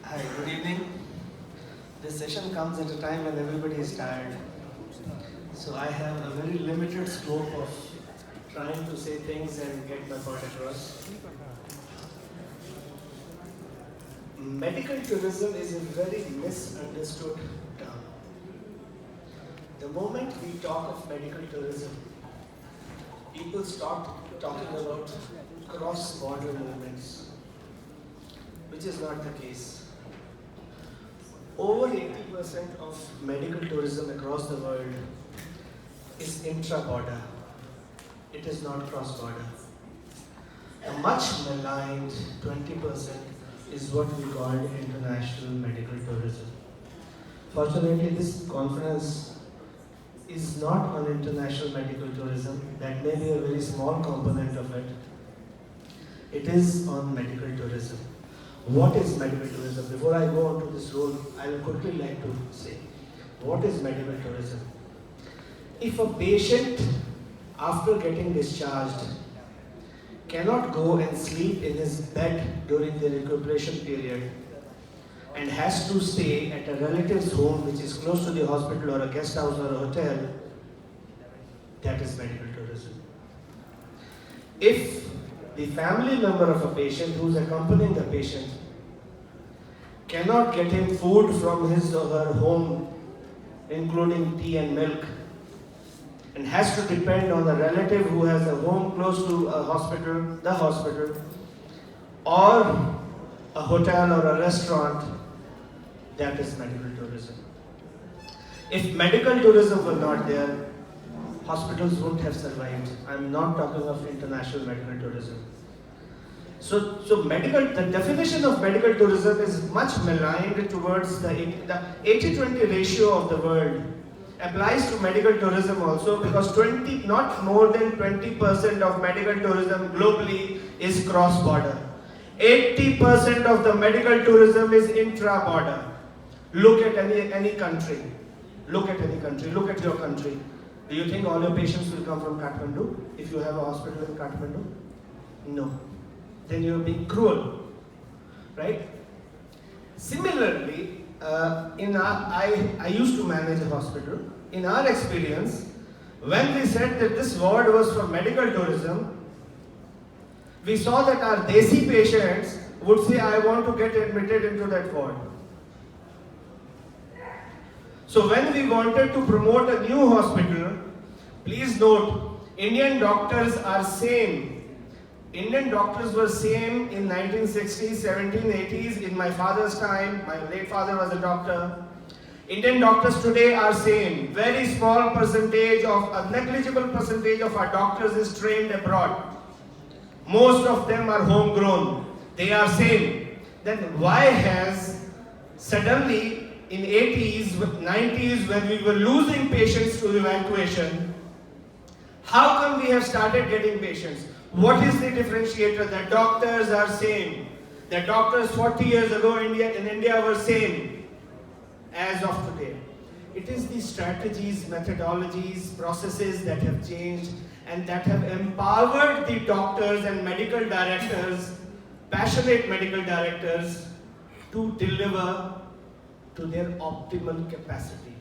Hi, good evening. This session comes at a time when everybody is tired. So I have a very limited scope of trying to say things and get my point across. Medical tourism is a very misunderstood term. The moment we talk of medical tourism, people start talking about cross-border movements, which is not the case. Over 80% of medical tourism across the world is intra-border. It is not cross-border. A much maligned 20% is what we call international medical tourism. Fortunately, this conference is not on international medical tourism. That may be a very small component of it. It is on medical tourism. What is medical tourism? Before I go on to this role, I would quickly like to say, what is medical tourism? If a patient, after getting discharged, cannot go and sleep in his bed during the recuperation period and has to stay at a relative's home which is close to the hospital or a guest house or a hotel, that is medical tourism. If the family member of a patient who is accompanying the patient cannot get him food from his or her home, including tea and milk, and has to depend on a relative who has a home close to a hospital, the hospital, or a hotel or a restaurant, that is medical tourism. If medical tourism were not there, hospitals wouldn't have survived. I'm not talking of international medical tourism. So the definition of medical tourism is much maligned towards the 80-20 ratio of the world applies to medical tourism also, because not more than 20% of medical tourism globally is cross-border. 80% of the medical tourism is intra-border. Look at any country. Look at any country. Look at your country. Do you think all your patients will come from Kathmandu if you have a hospital in Kathmandu? No. Then you're being cruel, right? Similarly, I used to manage a hospital. In our experience, when we said that this ward was for medical tourism, we saw that our desi patients would say, I want to get admitted into that ward. So when we wanted to promote a new hospital, please note, Indian doctors are same. Indian doctors were same in 1960s, 1780s, in my father's time. My late father was a doctor. Indian doctors today are same. Very small percentage of, a negligible percentage of our doctors is trained abroad. Most of them are homegrown. They are same. Then why has suddenly in 80s, 90s, when we were losing patients to evacuation, how come we have started getting patients? What is the differentiator? The doctors are same. The doctors 40 years ago in India were same as of today. It is the strategies, methodologies, processes that have changed and that have empowered the doctors and medical directors, passionate medical directors, to deliver to their optimal capacity.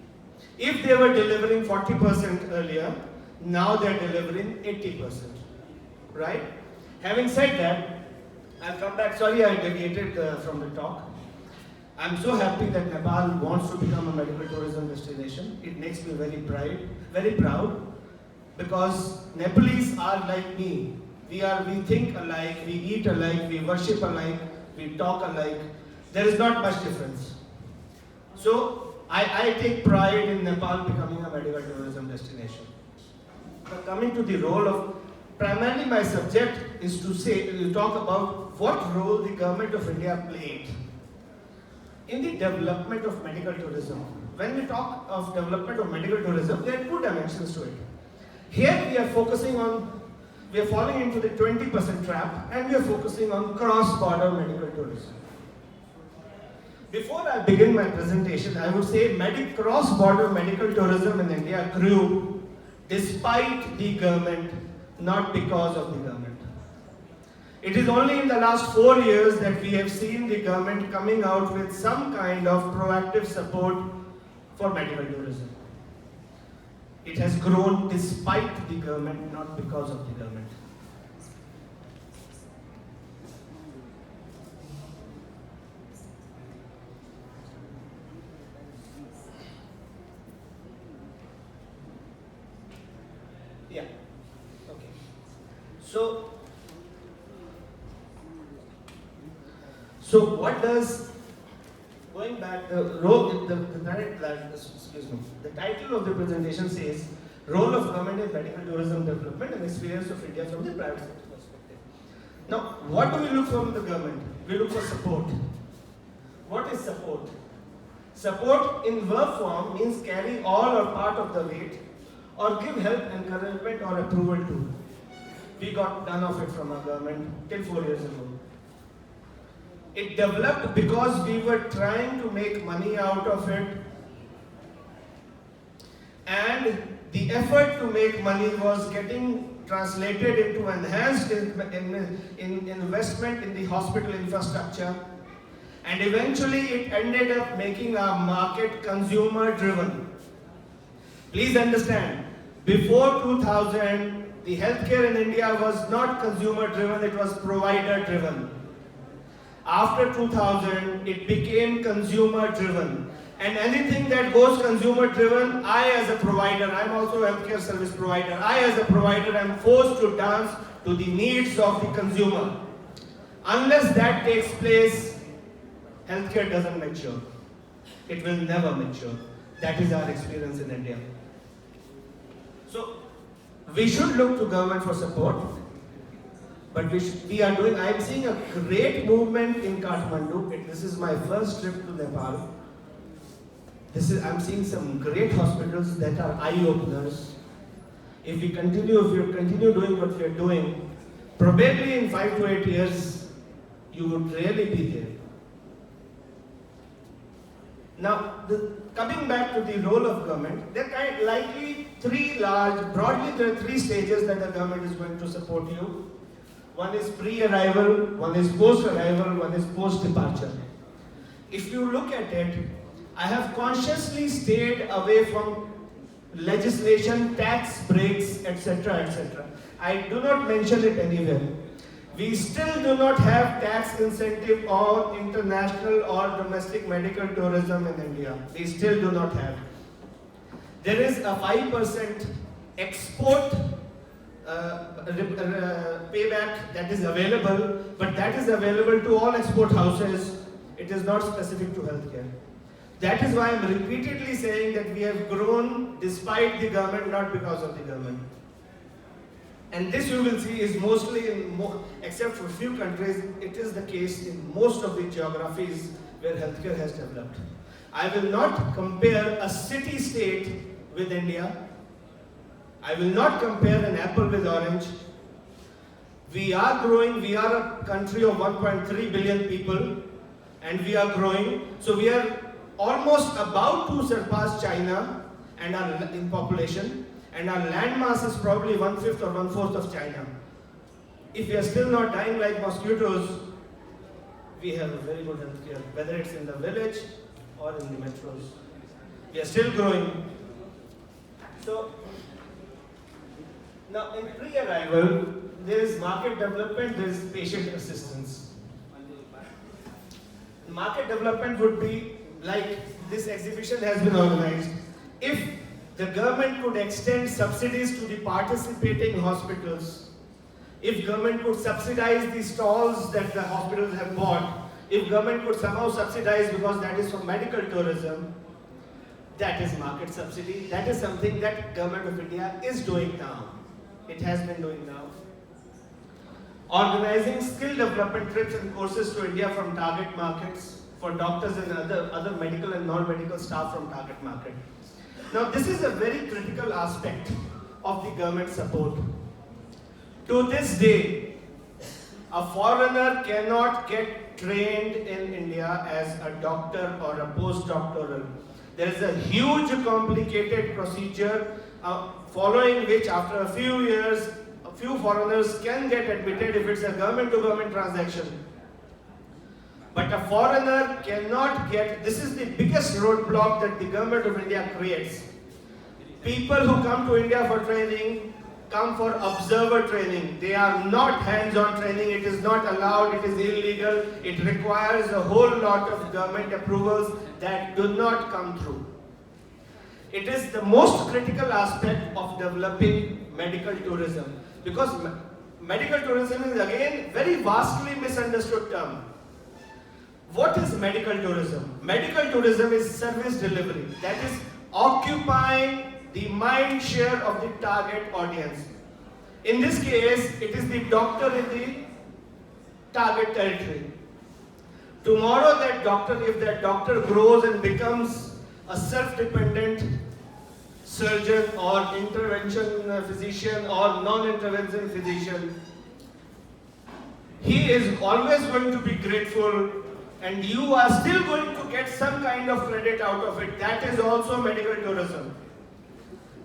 If they were delivering 40% earlier, now they're delivering 80%. Right? Having said that, I'll come back. Sorry, I deviated from the talk. I'm so happy that Nepal wants to become a medical tourism destination. It makes me very proud, because Nepalese are like me. We think alike, we eat alike, we worship alike, we talk alike. There is not much difference. So I take pride in Nepal becoming a medical tourism destination. But coming to the role of, primarily my subject is to talk about what role the government of India played in the development of medical tourism. When we talk of development of medical tourism, there are two dimensions to it. Here we are falling into the 20% trap, and we are focusing on cross-border medical tourism. Before I begin my presentation, I would say cross-border medical tourism in India grew despite the government, not because of the government. It is only in the last 4 years that we have seen the government coming out with some kind of proactive support for medical tourism. It has grown despite the government, not because of the government. Yeah. Okay. So what does, going back, the title of the presentation says, Role of Government in Medical Tourism Development and Experience of India from the Private Sector Perspective. Now, what do we look for from the government? We look for support. What is support? Support in verb form means carry all or part of the weight or give help, encouragement or approval to. We got none of it from our government till 4 years ago. It developed because we were trying to make money out of it, and the effort to make money was getting translated into enhanced investment in the hospital infrastructure, and eventually it ended up making our market consumer driven. Please understand, before 2000, the healthcare in India was not consumer driven, it was provider driven. After 2000, it became consumer driven. And anything that goes consumer driven, I as a provider, I'm also a healthcare service provider, I as a provider am forced to dance to the needs of the consumer. Unless that takes place, healthcare doesn't mature. It will never mature. That is our experience in India. So, we should look to government for support. But I'm seeing a great movement in Kathmandu. This is my first trip to Nepal. I'm seeing some great hospitals that are eye-openers. If we continue doing what we are doing, probably in 5 to 8 years, you would really be there. Now, coming back to the role of government, there are likely broadly there are 3 stages that the government is going to support you. One is pre-arrival, one is post-arrival, one is post-departure. If you look at it, I have consciously stayed away from legislation, tax breaks, etc., etc. I do not mention it anywhere. We still do not have tax incentive on international or domestic medical tourism in India. We still do not have. There is a 5% export payback that is available, but that is available to all export houses. It is not specific to healthcare. That is why I am repeatedly saying that we have grown despite the government, not because of the government. And this you will see is mostly except for a few countries, it is the case in most of the geographies where healthcare has developed. I will not compare a city-state with India. I will not compare an apple with orange. We are growing. We are a country of 1.3 billion people, and we are growing. So we are almost about to surpass China and in population, and our land mass is probably 1/5 or 1/4 of China. If we are still not dying like mosquitoes, we have a very good healthcare, whether it's in the village or in the metros. We are still growing. So now in pre-arrival, there is market development, there is patient assistance. Market development would be like this exhibition has been organized. If the government could extend subsidies to the participating hospitals, if government could subsidize the stalls that the hospitals have bought, if government could somehow subsidize because that is for medical tourism, that is market subsidy. That is something that government of India is doing now. It has been doing now. Organizing skill development trips and courses to India from target markets for doctors and other medical and non-medical staff from target market. Now this is a very critical aspect of the government support. To this day, a foreigner cannot get trained in India as a doctor or a postdoctoral. There is a huge complicated procedure following which after a few years, few foreigners can get admitted if it's a government-to-government transaction. But a foreigner cannot get, this is the biggest roadblock that the government of India creates. People who come to India for training come for observer training. They are not hands-on training. It is not allowed. It is illegal. It requires a whole lot of government approvals that do not come through. It is the most critical aspect of developing medical tourism, because medical tourism is again very vastly misunderstood term. What is medical tourism? Medical tourism is service delivery, that is occupying the mind share of the target audience. In this case, it is the doctor in the target territory. Tomorrow that doctor, if that doctor grows and becomes a self-dependent surgeon or intervention physician or non-intervention physician, he is always going to be grateful, and you are still going to get some kind of credit out of it. That is also medical tourism.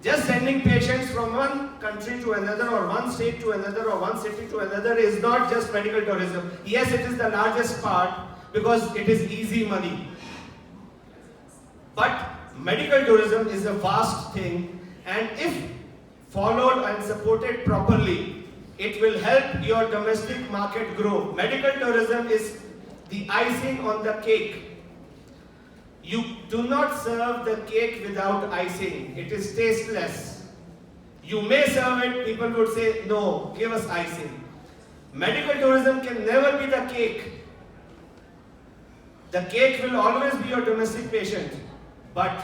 Just sending patients from one country to another, or one state to another, or one city to another is not just medical tourism. Yes, it is the largest part because it is easy money. But medical tourism is a vast thing, and if followed and supported properly, it will help your domestic market grow. Medical tourism is the icing on the cake. You do not serve the cake without icing. It is tasteless. You may serve it, people would say, no, give us icing. Medical tourism can never be the cake. The cake will always be your domestic patient, but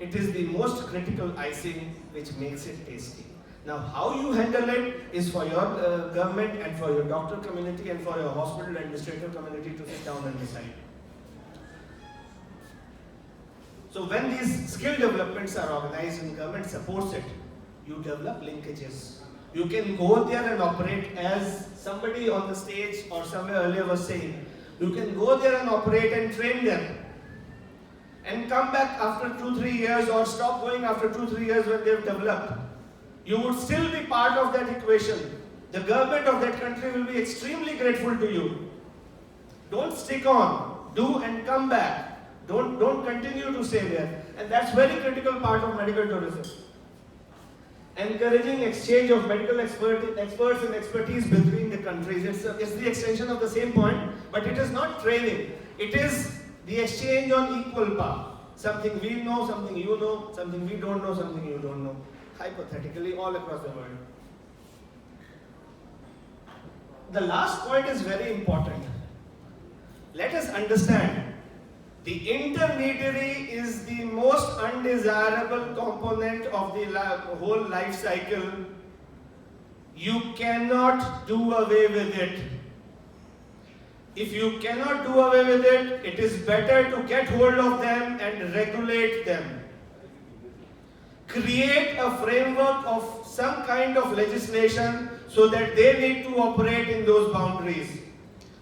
it is the most critical icing which makes it tasty. Now, how you handle it is for your government and for your doctor community and for your hospital administrative community to sit down and decide. So when these skill developments are organized and government supports it, you develop linkages. You can go there and operate, as somebody on the stage or somewhere earlier was saying, you can go there and operate and train them and come back after 2-3 years, or stop going after 2-3 years when they've developed. You would still be part of that equation. The government of that country will be extremely grateful to you. Don't stick on. Do and come back. Don't continue to stay there. And that's very critical part of medical tourism. Encouraging exchange of medical experts and expertise between the countries. It's the extension of the same point, but it is not training. It is the exchange on equal par. Something we know, something you know, something we don't know, something you don't know. Hypothetically, all across the world. The last point is very important. Let us understand, the intermediary is the most undesirable component of the whole life cycle. You cannot do away with it. If you cannot do away with it, it is better to get hold of them and regulate them. Create a framework of some kind of legislation so that they need to operate in those boundaries.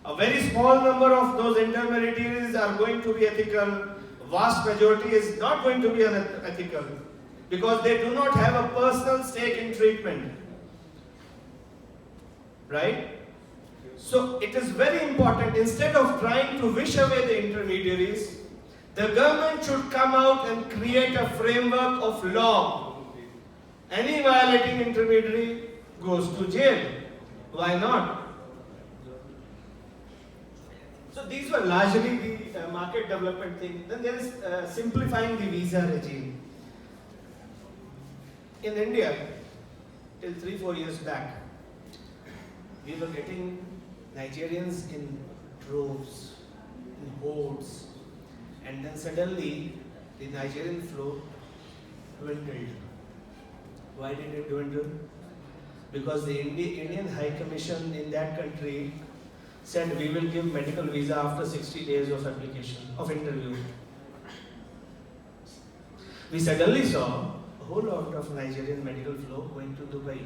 A very small number of those intermediaries are going to be ethical. Vast majority is not going to be unethical because they do not have a personal stake in treatment. Right? So it is very important, instead of trying to wish away the intermediaries, the government should come out and create a framework of law. Any violating intermediary goes to jail. Why not? So these were largely the market development thing. Then there is simplifying the visa regime. In India, till 3-4 years back, we were getting Nigerians in droves, in hordes, and then suddenly the Nigerian flow dwindled. Why did it dwindle? Because the Indian High Commission in that country said we will give medical visa after 60 days of application, of interview. We suddenly saw a whole lot of Nigerian medical flow going to Dubai.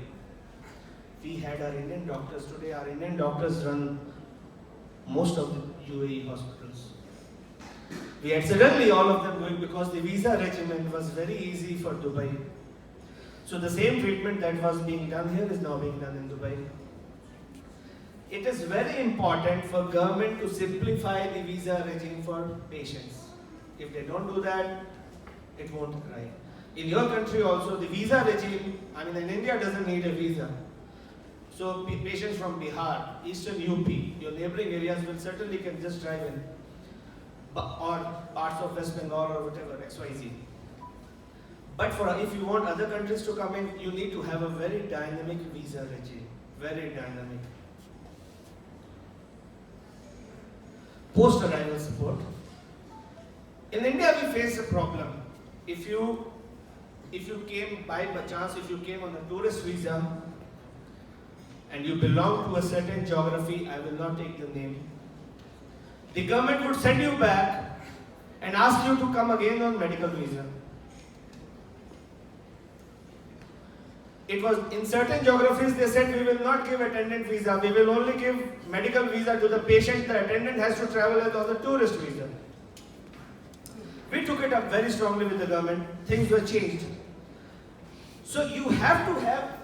We had our Indian doctors today. Our Indian doctors run most of the UAE hospitals. We had suddenly all of them going because the visa regimen was very easy for Dubai. So the same treatment that was being done here is now being done in Dubai. It is very important for government to simplify the visa regime for patients. If they don't do that, it won't arrive. In your country also, the visa regime, I mean in India doesn't need a visa. So patients from Bihar, Eastern UP, your neighboring areas will certainly can just drive in. Or parts of West Bengal or whatever, XYZ. But if you want other countries to come in, you need to have a very dynamic visa regime. Very dynamic. Post-arrival support. In India, we face a problem. If you came by chance, if you came on a tourist visa and you belong to a certain geography, I will not take the name, the government would send you back and ask you to come again on medical visa. It was in certain geographies they said we will not give attendant visa, we will only give medical visa to the patient, the attendant has to travel as on the tourist visa. We took it up very strongly with the government, things were changed. So you have to have,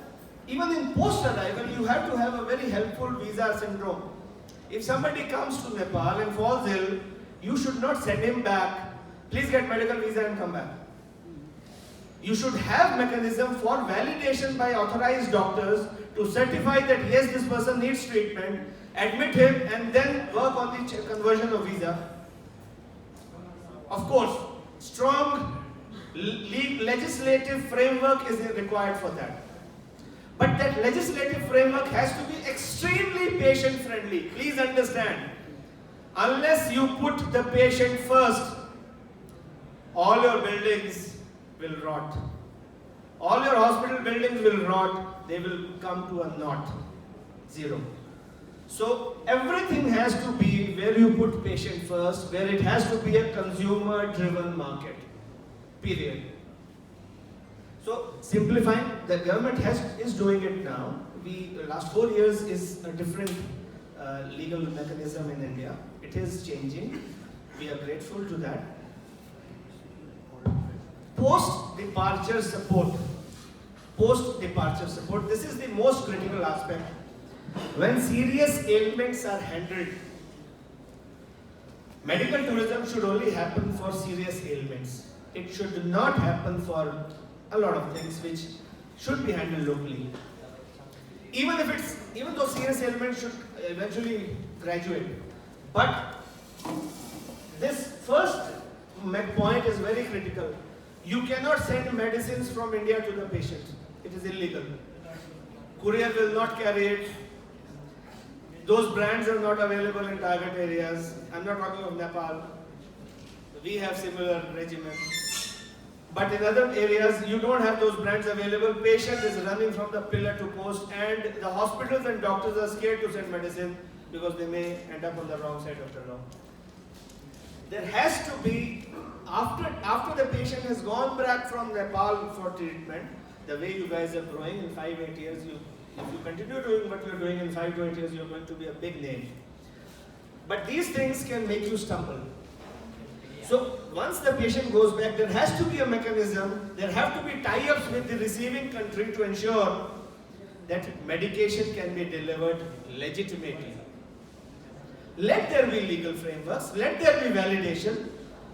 even in post-arrival, you have to have a very helpful visa syndrome. If somebody comes to Nepal and falls ill, you should not send him back, please get medical visa and come back. You should have mechanism for validation by authorized doctors to certify that yes, this person needs treatment, admit him and then work on the conversion of visa. Of course, strong legislative framework is required for that. But that legislative framework has to be extremely patient friendly. Please understand, unless you put the patient first, all your buildings will rot. All your hospital buildings will rot, they will come to a naught, zero. So everything has to be where you put patient first, where it has to be a consumer-driven market, period. So simplifying, the government is doing it now. The last 4 years is a different legal mechanism in India. It is changing. We are grateful to that. Post-departure support. Post-departure support. This is the most critical aspect. When serious ailments are handled, medical tourism should only happen for serious ailments. It should not happen for a lot of things which should be handled locally. Even though serious ailments should eventually graduate. But this first point is very critical. You cannot send medicines from India to the patient. It is illegal. Courier will not carry it. Those brands are not available in target areas. I'm not talking of Nepal. We have similar regimen. But in other areas, you don't have those brands available. Patient is running from the pillar to post, and the hospitals and doctors are scared to send medicine because they may end up on the wrong side of the law. There has to be, after the patient has gone back from Nepal for treatment, the way you guys are growing in 5-8 years, if you continue doing what you're doing in 5 to 8 years, you're going to be a big name. But these things can make you stumble. So once the patient goes back, there has to be a mechanism, there have to be tie-ups with the receiving country to ensure that medication can be delivered legitimately. Let there be legal frameworks, let there be validation,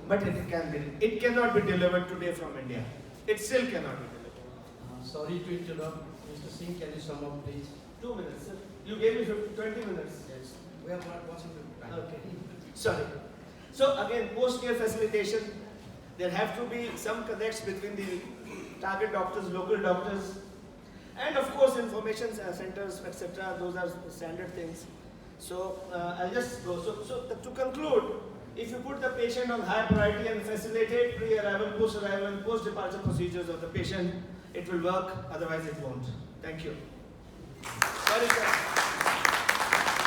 but it cannot be delivered today from India. It still cannot be delivered. Sorry to interrupt. Mr. Singh, can you sum up, please? 2 minutes, sir. You gave me 20 minutes. Yes. We are not watching the time. Okay. Sorry. So again, post-care facilitation, there have to be some connects between the target doctors, local doctors, and of course information centers, etc. Those are standard things. So I'll just go. To conclude, if you put the patient on high priority and facilitate pre-arrival, post-arrival, and post-departure procedures of the patient, it will work. Otherwise, it won't. Thank you. Sorry, sir.